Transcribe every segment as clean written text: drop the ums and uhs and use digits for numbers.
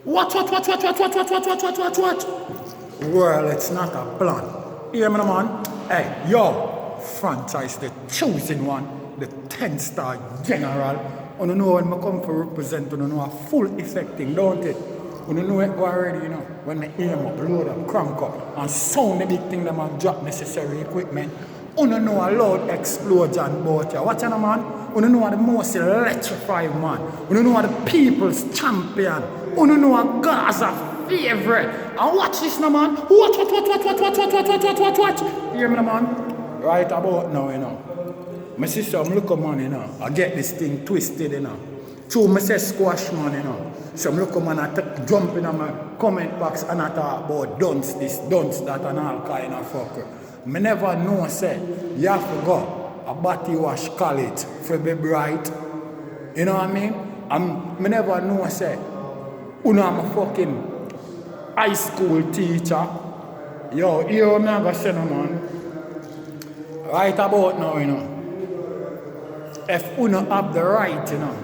What? Well, it's not a plan. Hear me, man? Hey, yo, franchise, the chosen one, the 10-star general. You know when I come for represent, you know a full effect thing, don't it? You know it already, you know. When I aim up, load up, crank up, and sound the big thing, them and drop necessary equipment. You know a loud explosion about you. Watch out, man. You know the most electrifying man. You know the people's champion. You know a Gaza favorite. And watch this now, man. Watch. Hear me, man. Right about now, you know. My sister, I'm looking, man, you know. I get this thing twisted, you know. So I say squash, man, you know. So I'm looking, man, I jump in my comment box and I talk about dunce this, dunce that, and all kind of fucker. I never know, say, you have to go a batty wash college for be bright. You know what I mean? I never know, say, you know, I'm a fucking high school teacher. Yo, here I'm gonna say, no, man. Right about now, you know. If you don't have the right, you know,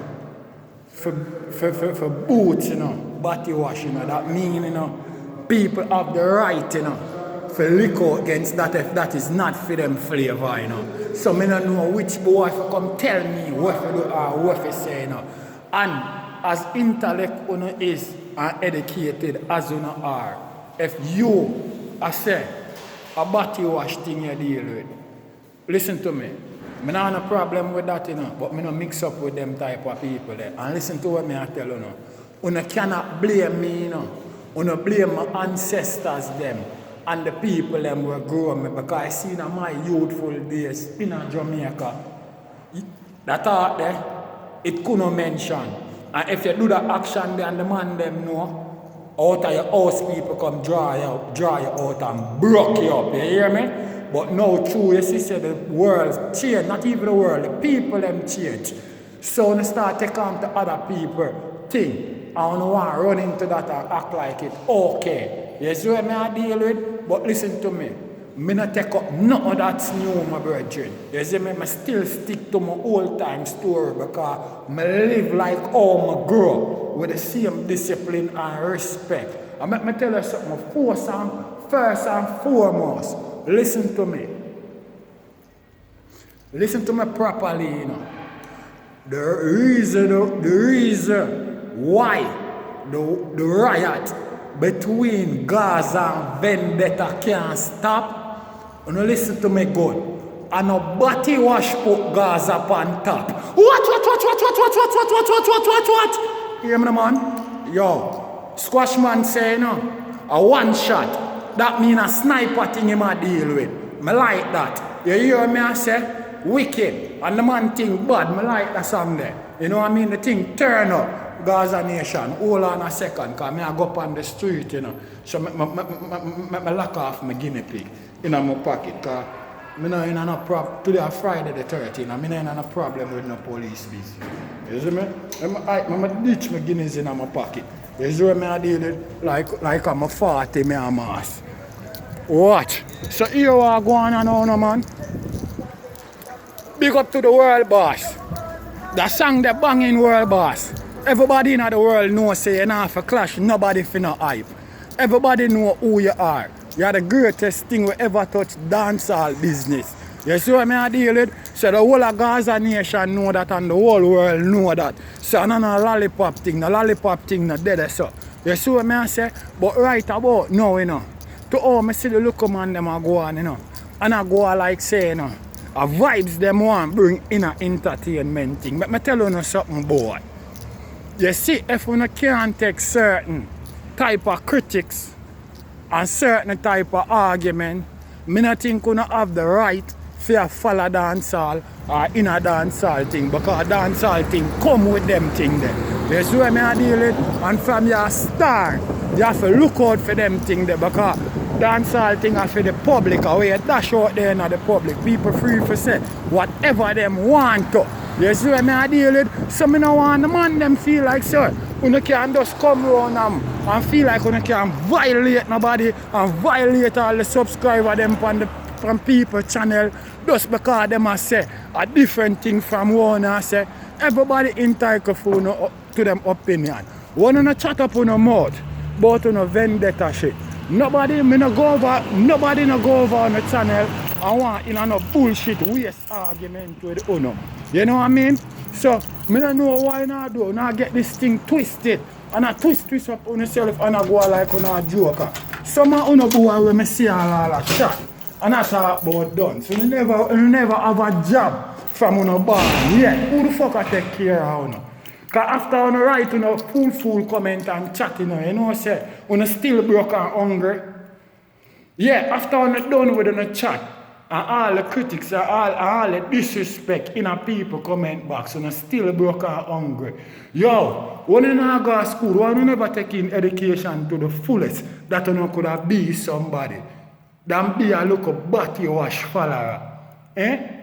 for boots, you know, batty wash, you know, that mean, you know, people have the right, you know, for liquor against that if that is not for them flavor, you know. So I don't know which boy come tell me what to do or what to say, you know. And as intellect you is and educated as you are, if you, I say, a batty wash thing you deal with, listen to me. I don't have no problem with that, you know, but I don't mix up with them type of people there. And listen to what I tell you, know. You cannot blame me, you know. You blame my ancestors, them, and the people them who grew me, because I see in my youthful days in Jamaica, that art there, it couldn't mention. And if you do that action there and the man them know, out of your house people come draw you out and broke you up, you hear me? But now true, you see, the world change, not even the world, the people them change. So when you start taking on to other people thing, I don't want to run into that and act like it. Okay, you see what I deal with? But listen to me. I don't take up none of that's new, my brethren. You see me? I still stick to my old time story because I live like how I grow with the same discipline and respect. And let me tell you something. First and foremost, listen to me. Listen to me properly, you know. The reason why the riot between Gaza and Vendetta can't stop, you know, listen to me good. And a batty wash put Gaza on top. What? Hear me, man? Yo, Squash man say, you know, a one shot. That mean a sniper thing him a deal with. Me like that. You hear me I say? Wicked. And the man think bad. Me like that song there. You know what I mean? The thing turn up. Gaza Nation. Hold on a second. Because me I go up on the street, you know. So me lock off my guinea pig in my pocket. Because me no in no problem. Today is Friday the 13th. And me no in no problem with no police business. You see me? I ditch my guineas in my pocket. You see what I deal with? Like I'm a 40 me a mass. Watch. So here we are going on now, man. Big up to the world boss. The song they banging world boss. Everybody in the world knows say you not have to clash, nobody finna hype. Everybody know who you are. You are the greatest thing we ever touch dancehall business. You see what I deal with? So the whole of Gaza Nation know that and the whole world know that. So no lollipop thing not dead so. You see what I say? But right about now, you know, to all I see the local man them a go on, you know. And I go like say, you know, a vibes them want bring in a entertainment thing. But me tell you something, boy. You see, if you can't take certain type of critics and certain type of argument, me not think you have the right to follow dancehall or in a dancehall thing, because dancehall thing come with them thing there. You see what I deal with? And from your start, you have to look out for them thing there, because dancehall thing are for the public, or you dash out there in the public. People free for say whatever them want to. You see what I deal with? So I don't want the man them feel like, sir, you can just come around and feel like you can violate nobody and violate all the subscribers them from people channel just because them say a different thing from one and say everybody entitled to to them opinion. One no chat up on a mouth, but on a vendetta shit. Nobody no go over on the channel and want in no bullshit waste argument with Uno. You know what I mean? So me don't know why not do. Now get this thing twisted. And I twist up on yourself and I go like on a joker. Some of Uno boy when me see all that chat. And I talk about done. So you never have a job from Uno bar. Yeah, who the fuck I take care of Uno? Because after Uno write fool comment and chat, you know say Uno still broke and hungry. Yeah, after Uno done with Uno chat, and all the critics and all the disrespect in a people comment box, Uno still broke and hungry. Yo, when you not go to school, why you never take in education to the fullest that Uno could have be somebody? Than be a look of batty wash follower. Eh?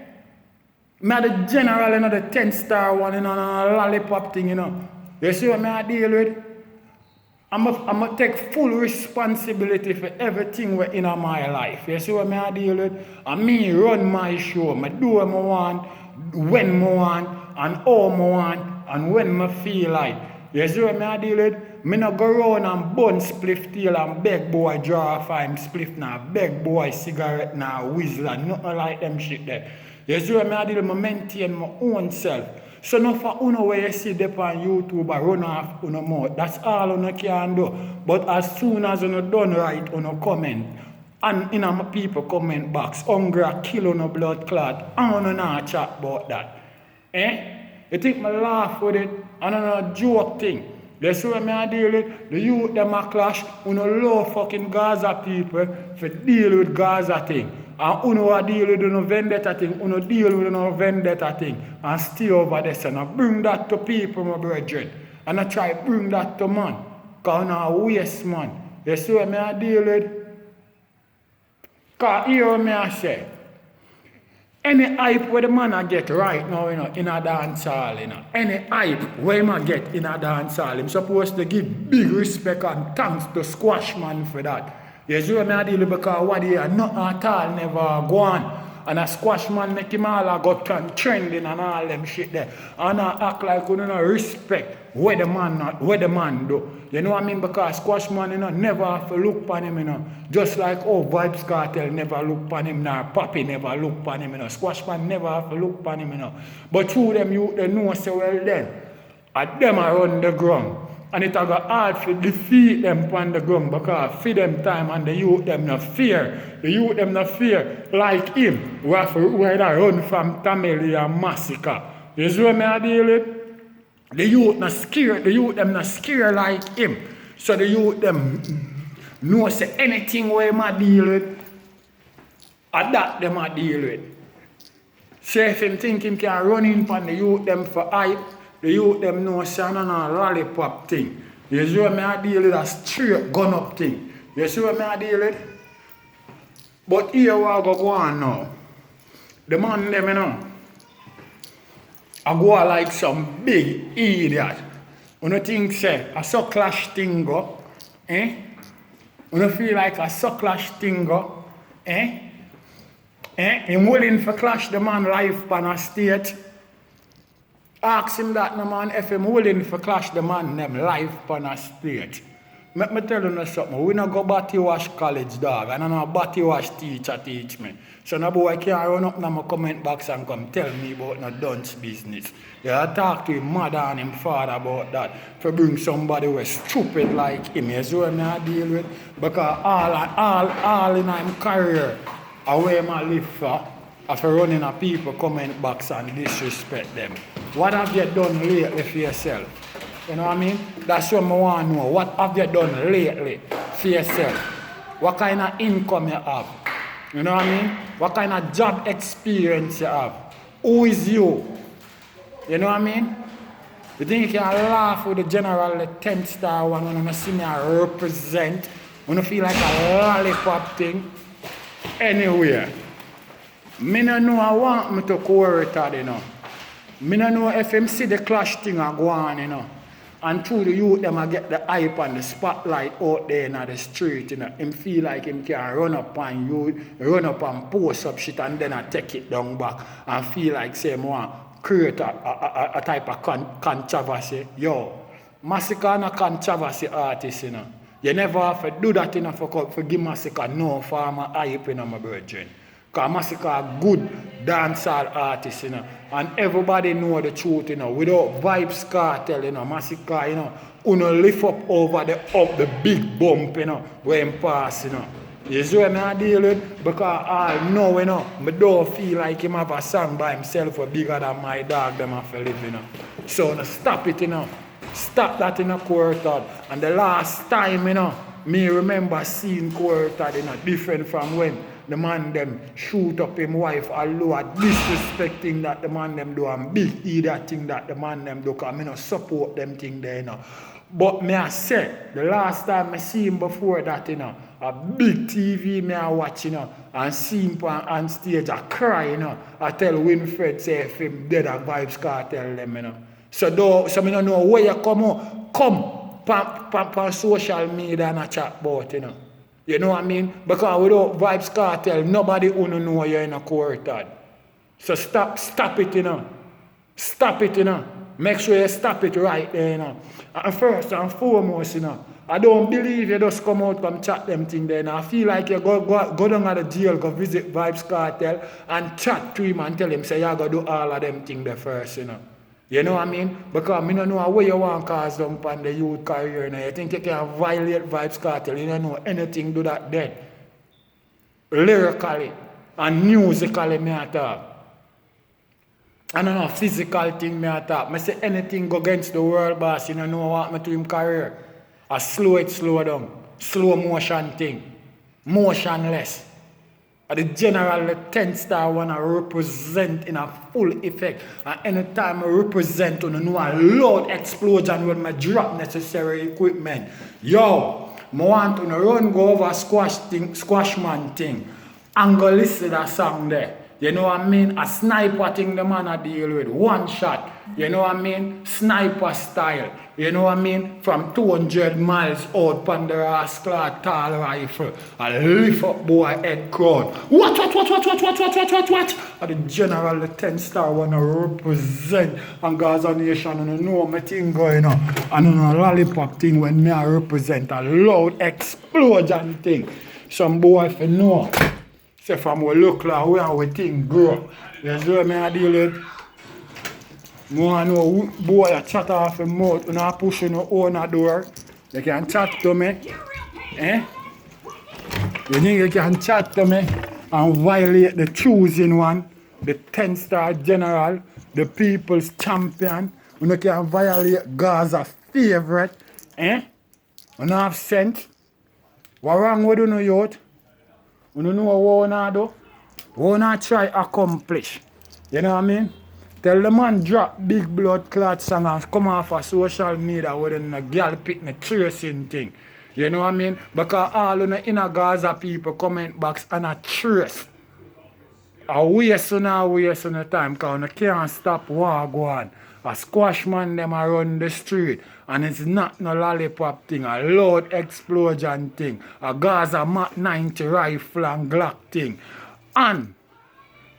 Me the general, the 10-star one, a lollipop thing, You see what I deal with? I'm going to take full responsibility for everything in my life. You see what I deal with? And me run my show. I do what I want, when I want, and how I want, and when I feel like. You see what I deal with? Me no go around and bun spliff tail and beg boy draw a fine spliff now, beg boy cigarette now, whistle and nothing like them shit there. You see what I deal with? I maintain my own self. So no for Uno where you see them on YouTube and run off Uno mouth. That's all Uno can do. But as soon as Uno done right, Uno comment. And in my people comment box, hungry kill Uno blood clot. I Uno not chat about that. Eh? You think me laugh with it? And Uno joke thing. That's what I deal with. The youth them a clash. Uno love fucking Gaza people for deal with Gaza thing. And Uno a deal with no vendetta thing. Uno deal with no vendetta thing. And stay over there. And I bring that to people, my brethren. And I try to bring that to man. Because Uno a waste man. You see what I deal with? Because here what I say. Any hype where the man I get right now, in a dance hall, any hype where I get in a dance hall, I'm supposed to give big respect and thanks to Squash Man for that. You see what I deal with? Because what he had not at all never go on. And a Squash Man make him all got trending and all them shit there. And I act like we don't respect what the man do. You know what I mean? Because Squash Man, never have to look upon him, Just like Vibes Cartel never look upon him, nor Papi never look upon him, Squash Man never have to look upon him, But through them, they know so well then. And them are on the ground. And it have got hard to defeat them on the ground because feed them time and the youth them no fear. The youth them no fear like him. Where they run from Tamale and massacre. You see what I deal with? The youth not scared. The youth them not scared like him. So the youth them know say anything where I deal with, and that them I deal with. So if him think him can run in on the youth them for hype, the youth them know say no lollipop thing. You see what I deal with? A straight gun up thing. You see what I deal with? But here we go on now. The man them I go like some big idiot. You think say a so clash thing go? Eh? You feel like a so clash thing go? Eh? Him willing for clash the man life on a state. Ask him that, no man, if him willing for clash the man them life on a stage. Let me tell you something. We not go batty wash college, dog. And I know batty wash teacher teach me. So no boy can't run up in my comment box and come tell me about no dunce business. Yeah, I talk to him mother and him father about that. For bring somebody who is stupid like him. You see what I deal with? Because all in my career, away my live for, after running a people comment box and disrespect them. What have you done lately for yourself? You know what I mean? That's what I want to know. What have you done lately for yourself? What kind of income you have? You know what I mean? What kind of job experience you have? Who is you? You know what I mean? You think you can laugh with the general, the 10-star one when you see me represent, when you feel like a lollipop thing? Anywhere. Me no know I want me to quarter that, Me no know if him see the clash thing a go on, And through the youth, them I get the hype and the spotlight out there in the street, Him feel like him can run up on you, run up and post up shit and then I take it down back and feel like say more create a type of controversy. Yo, Massacre no controversy artist, you know. You never have to do that, you know, for give Massacre no farmer hype, you know, my brethren. Because Massacre a good dancehall artist, you know. And everybody know the truth, you know. Without Vibes Cartel, you know, Massacre, you know, uno lift up over the big bump, you know, where him pass, you know. You see what I deal with? Because I know, you know, I don't feel like him have a song by himself or bigger than my dog them have to live, you know. So no, stop it, you know. Stop that in a quarter. And the last time, you know, me remember seeing quarter, you know, different from when the man them shoot up him wife although disrespecting that the man them do and big idiot thing that the man them do, because I not support them thing there, you know. But me I say, the last time I see him before that, you know, a big TV me I watch, you know, and see him on stage, I cry, you know. I tell Winfred, say, if him dead at Vibes Cartel them, you know. So me don't know where you come on social media and a chat about, you know. You know what I mean? Because without Vibes Cartel, nobody who know you're in a quarter. So stop it, you know. Stop it, you know. Make sure you stop it right there, you know. And first and foremost, you know, I don't believe you just come out and chat them thing there. Now I feel like you go down to the jail, go visit Vibes Cartel and chat to him and tell him, say, you gotta do all of them things there first, you know. You know what I mean? Because I don't know where you want to cause them on the youth career. Now. You think you can violate Vibes Cartel, you don't know anything do that dead. Lyrically and musically, me I talk. I don't know, physical thing me I talk. I say anything go against the world boss, you don't know what me to him career. I slow down. Slow motion thing. Motionless. The general, the 10-star one I represent in a full effect. And anytime I represent, you know a loud explosion when I drop necessary equipment. Yo, I want to run go over squash man thing. And go listen to that song there. You know what I mean? A sniper thing the man I deal with. One shot. You know what I mean? Sniper style. You know what I mean? From 200 miles out on the rascal tall rifle. I lift up boy head crowd. What? And the general, the 10-star one I represent and Gaza Nation and you know my thing going on. And on a lollipop thing when me I represent a loud explosion thing. Some boy if you know. Say from we look like where we think grow. You see what I deal with? I want to know boy a chat off your mouth when I push in your own door. You can chat to me. Eh? You think you can chat to me and violate the choosing one, the 10-star general, the people's champion. You can violate Gaza's favorite. Eh? You don't have sense. What wrong with you, youth? You don't know what you want to do? What you try accomplish? You know what I mean? Tell the man drop big blood clot song and come off of social media with a girl pick the tracing thing. You know what I mean? Because all of the inner Gaza people comment box and a trace. A waste on the time because you can't stop war go on. A squash man them around the street and it's not no lollipop thing, a loud explosion thing, a Gaza Mach 90 rifle and Glock thing. And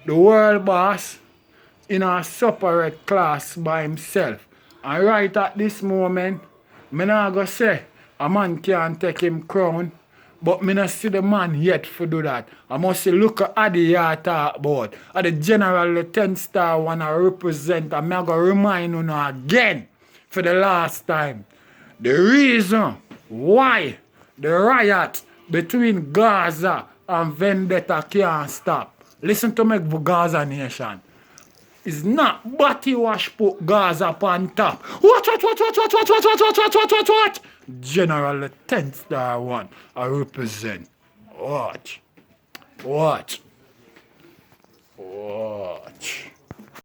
the world boss in a separate class by himself. And right at this moment, me not go say a man can't take him crown, but me not see the man yet for do that. I must say look at the yard talk about. At the general, the 10-star one I represent, and me go remind you now again for the last time. The reason why the riot between Gaza and Vendetta can't stop. Listen to me, Gaza Nation. It's not batty wash put Gaza upon top. What? General the 10-star one I represent. Watch.